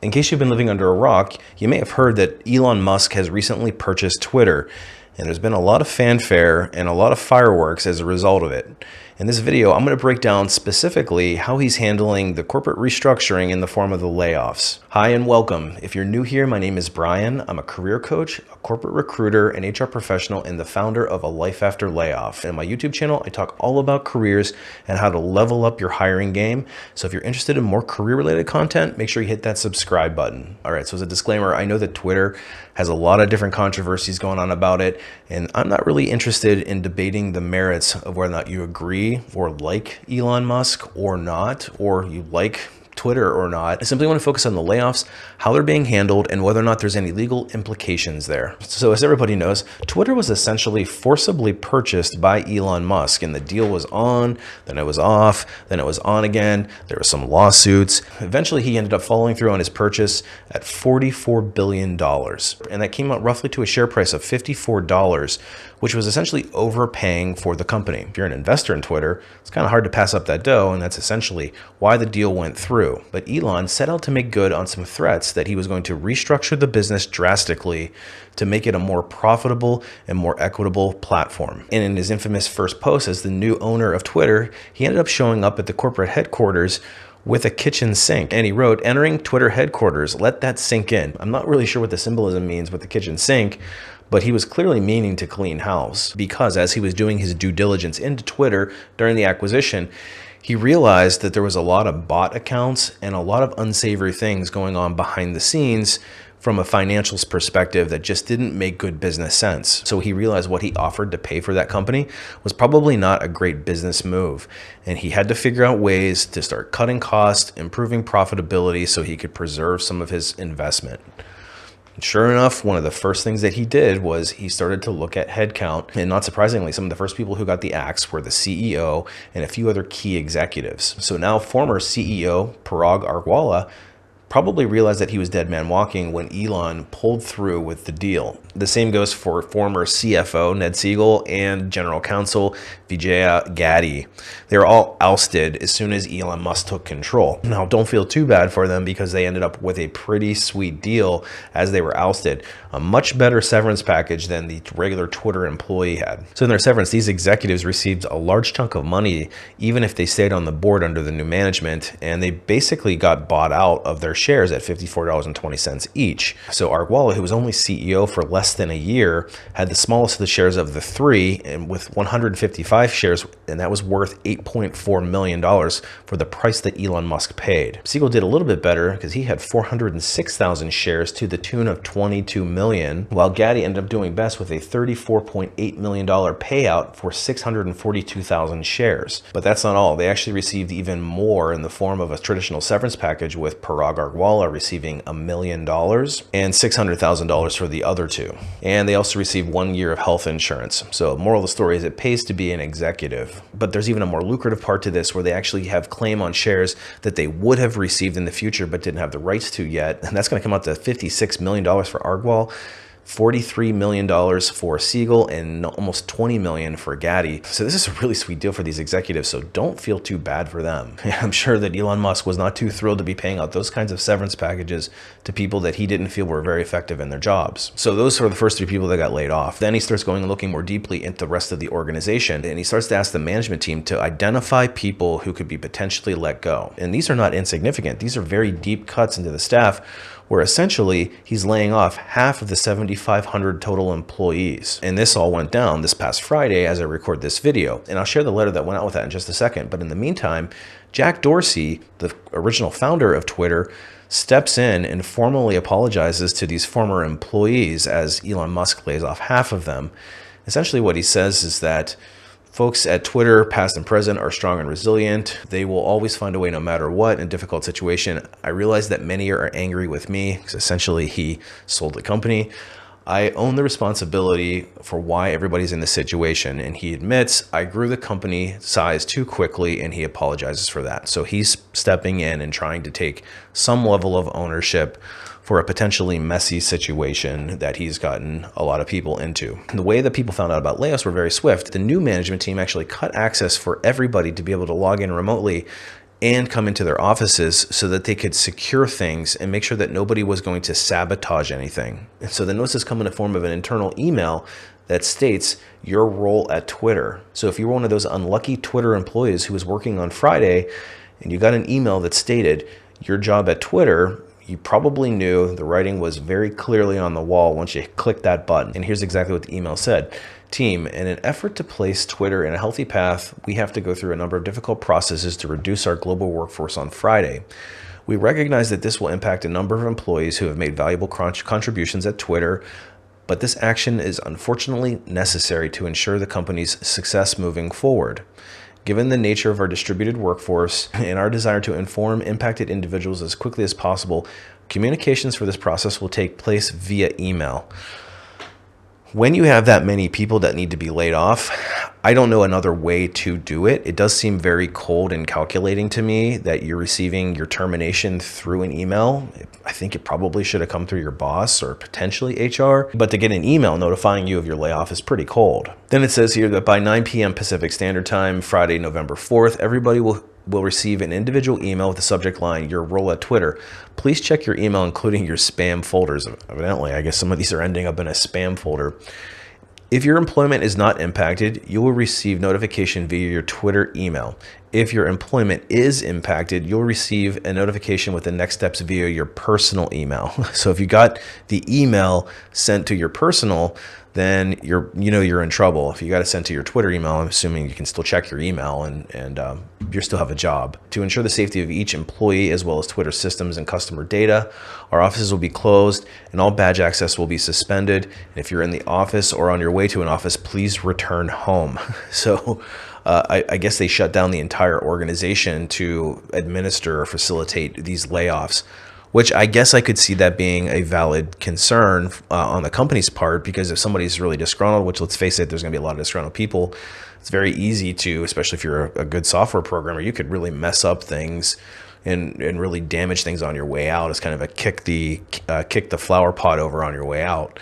In case you've been living under a rock, you may have heard that Elon Musk has recently purchased Twitter, and there's been a lot of fanfare and a lot of fireworks as a result of it. In this video, I'm going to break down specifically how he's handling the corporate restructuring in the form of the layoffs. Hi and welcome. If you're new here, my name is Brian. I'm a career coach, a corporate recruiter, an HR professional, and the founder of A Life After Layoff. In my YouTube channel, I talk all about careers and how to level up your hiring game. So if you're interested in more career-related content, make sure you hit that subscribe button. All right, so as a disclaimer, I know that Twitter has a lot of different controversies going on about it, and I'm not really interested in debating the merits of whether or not you agree or like Elon Musk or not, or you like Twitter or not. I simply want to focus on the layoffs, how they're being handled, and whether or not there's any legal implications there. So as everybody knows, Twitter was essentially forcibly purchased by Elon Musk, and the deal was on, then it was off, then it was on again. There were some lawsuits. Eventually, he ended up following through on his purchase at $44 billion. And that came out roughly to a share price of $54, which was essentially overpaying for the company. If you're an investor in Twitter, it's kind of hard to pass up that dough, and that's essentially why the deal went through. But Elon set out to make good on some threats that he was going to restructure the business drastically to make it a more profitable and more equitable platform. And in his infamous first post as the new owner of Twitter, he ended up showing up at the corporate headquarters with a kitchen sink. And he wrote, "Entering Twitter headquarters, let that sink in." I'm not really sure what the symbolism means with the kitchen sink, but he was clearly meaning to clean house, because as he was doing his due diligence into Twitter during the acquisition, he realized that there was a lot of bot accounts and a lot of unsavory things going on behind the scenes from a financials perspective that just didn't make good business sense. So he realized what he offered to pay for that company was probably not a great business move. And he had to figure out ways to start cutting costs, improving profitability so he could preserve some of his investment. Sure enough, one of the first things that he did was he started to look at headcount. And not surprisingly, some of the first people who got the axe were the CEO and a few other key executives. So now former CEO Parag Agrawal probably realized that he was dead man walking when Elon pulled through with the deal. The same goes for former CFO Ned Siegel and General Counsel Vijaya Gadde. They were all ousted as soon as Elon Musk took control. Now, don't feel too bad for them because they ended up with a pretty sweet deal as they were ousted. A much better severance package than the regular Twitter employee had. So in their severance, these executives received a large chunk of money, even if they stayed on the board under the new management, and they basically got bought out of their shares at $54.20 each. So Agrawal, who was only CEO for less than a year, had the smallest of the shares of the three, and with 155 shares, and that was worth $8.4 million for the price that Elon Musk paid. Siegel did a little bit better because he had 406,000 shares to the tune of $22 million, while Gadde ended up doing best with a $34.8 million payout for 642,000 shares. But that's not all. They actually received even more in the form of a traditional severance package, with Parag Agrawal receiving $1 million and $600,000 for the other two. And they also received 1 year of health insurance. So moral of the story is it pays to be an executive. But there's even a more lucrative part to this where they actually have claim on shares that they would have received in the future but didn't have the rights to yet. And that's going to come out to $56 million for Agrawal, $43 million for Siegel, and almost $20 million for Gadde. So this is a really sweet deal for these executives, so don't feel too bad for them. I'm sure that Elon Musk was not too thrilled to be paying out those kinds of severance packages to people that he didn't feel were very effective in their jobs. So those are the first three people that got laid off. Then he starts going and looking more deeply into the rest of the organization, and he starts to ask the management team to identify people who could be potentially let go. And these are not insignificant. These are very deep cuts into the staff, where essentially he's laying off half of the 7,500 total employees. And this all went down this past Friday as I record this video. And I'll share the letter that went out with that in just a second. But in the meantime, Jack Dorsey, the original founder of Twitter, steps in and formally apologizes to these former employees as Elon Musk lays off half of them. Essentially what he says is that folks at Twitter, past and present, are strong and resilient. They will always find a way no matter what in a difficult situation. I realize that many are angry with me because essentially he sold the company. I own the responsibility for why everybody's in this situation. And he admits, I grew the company size too quickly, and he apologizes for that. So he's stepping in and trying to take some level of ownership for a potentially messy situation that he's gotten a lot of people into. And the way that people found out about layoffs were very swift. The new management team actually cut access for everybody to be able to log in remotely and come into their offices so that they could secure things and make sure that nobody was going to sabotage anything. And so the notices come in the form of an internal email that states your role at Twitter. So if you were one of those unlucky Twitter employees who was working on Friday and you got an email that stated your job at Twitter, you probably knew the writing was very clearly on the wall once you clicked that button. And here's exactly what the email said. Team, in an effort to place Twitter in a healthy path, we have to go through a number of difficult processes to reduce our global workforce on Friday. We recognize that this will impact a number of employees who have made valuable contributions at Twitter, but this action is unfortunately necessary to ensure the company's success moving forward. Given the nature of our distributed workforce and our desire to inform impacted individuals as quickly as possible, communications for this process will take place via email. When you have that many people that need to be laid off, I don't know another way to do it. It does seem very cold and calculating to me that you're receiving your termination through an email. I think it probably should have come through your boss or potentially HR, but to get an email notifying you of your layoff is pretty cold. Then it says here that by 9 p.m. Pacific Standard Time, Friday, November 4th, everybody will receive an individual email with the subject line, your role at Twitter. Please check your email, including your spam folders. Evidently, I guess some of these are ending up in a spam folder. If your employment is not impacted, you will receive notification via your Twitter email. If your employment is impacted, you'll receive a notification with the next steps via your personal email. So if you got the email sent to your personal, then you're in trouble. If you got it sent to your Twitter email, I'm assuming you can still check your email and you still have a job. To ensure the safety of each employee as well as Twitter systems and customer data, our offices will be closed and all badge access will be suspended. And if you're in the office or on your way to an office, please return home. So I guess they shut down the entire organization to administer or facilitate these layoffs, which I guess I could see that being a valid concern on the company's part, because if somebody's really disgruntled, which let's face it, there's going to be a lot of disgruntled people, it's very easy to, especially if you're a good software programmer, you could really mess up things and really damage things on your way out. It's kind of a kick the flower pot over on your way out.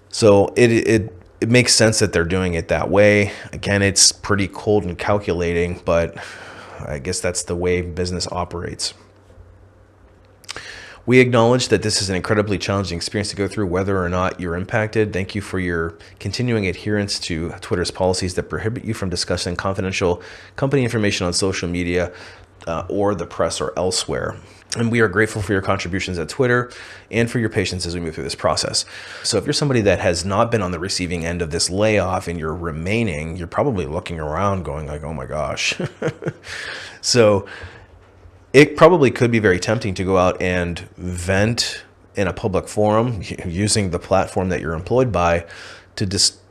So it makes sense that they're doing it that way. Again, it's pretty cold and calculating, but I guess that's the way business operates. We acknowledge that this is an incredibly challenging experience to go through, whether or not you're impacted. Thank you for your continuing adherence to Twitter's policies that prohibit you from discussing confidential company information on social media or the press or elsewhere. And we are grateful for your contributions at Twitter and for your patience as we move through this process. So if you're somebody that has not been on the receiving end of this layoff and you're remaining, you're probably looking around going like, oh my gosh. So it probably could be very tempting to go out and vent in a public forum using the platform that you're employed by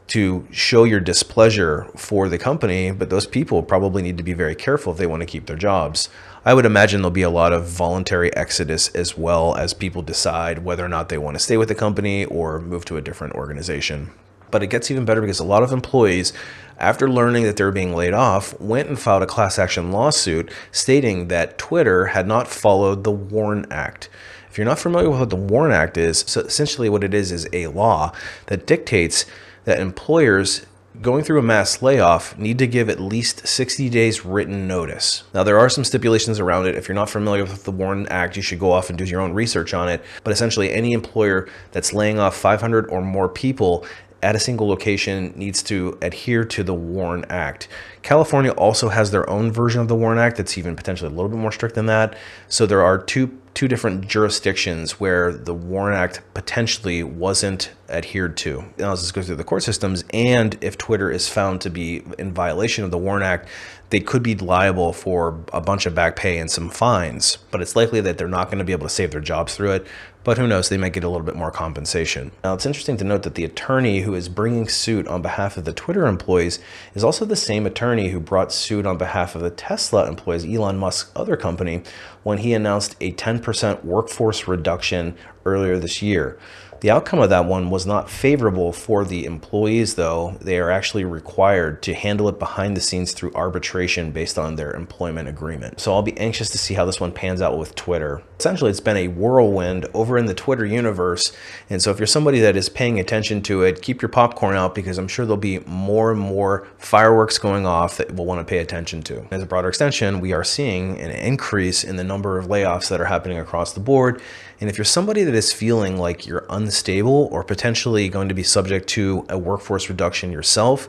to show your displeasure for the company, but those people probably need to be very careful if they want to keep their jobs. I would imagine there'll be a lot of voluntary exodus as well as people decide whether or not they want to stay with the company or move to a different organization. But it gets even better because a lot of employees, after learning that they're being laid off, went and filed a class action lawsuit stating that Twitter had not followed the WARN Act. If you're not familiar with what the WARN Act is, so essentially what it is a law that dictates that employers going through a mass layoff need to give at least 60 days written notice. Now, there are some stipulations around it. If you're not familiar with the WARN Act, you should go off and do your own research on it. But essentially, any employer that's laying off 500 or more people at a single location needs to adhere to the WARN Act. California also has their own version of the WARN Act that's even potentially a little bit more strict than that. So there are two different jurisdictions where the WARN Act potentially wasn't adhered to. Now, as this goes through the court systems, and if Twitter is found to be in violation of the WARN Act, they could be liable for a bunch of back pay and some fines, but it's likely that they're not going to be able to save their jobs through it. But who knows, they might get a little bit more compensation. Now, it's interesting to note that the attorney who is bringing suit on behalf of the Twitter employees is also the same attorney who brought suit on behalf of the Tesla employees, Elon Musk's other company, when he announced a 10% workforce reduction earlier this year. The outcome of that one was not favorable for the employees, though. They are actually required to handle it behind the scenes through arbitration based on their employment agreement. So I'll be anxious to see how this one pans out with Twitter. Essentially, it's been a whirlwind over in the Twitter universe. And so if you're somebody that is paying attention to it, keep your popcorn out, because I'm sure there'll be more and more fireworks going off that we'll want to pay attention to. As a broader extension, we are seeing an increase in the number of layoffs that are happening across the board. And if you're somebody that is feeling like you're unstable or potentially going to be subject to a workforce reduction yourself,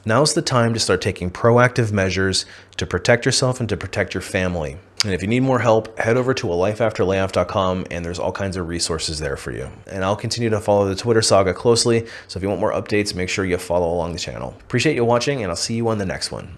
now's the time to start taking proactive measures to protect yourself and to protect your family. And if you need more help, head over to alifeafterlayoff.com, and there's all kinds of resources there for you. And I'll continue to follow the Twitter saga closely, so if you want more updates, make sure you follow along the channel. Appreciate you watching, and I'll see you on the next one.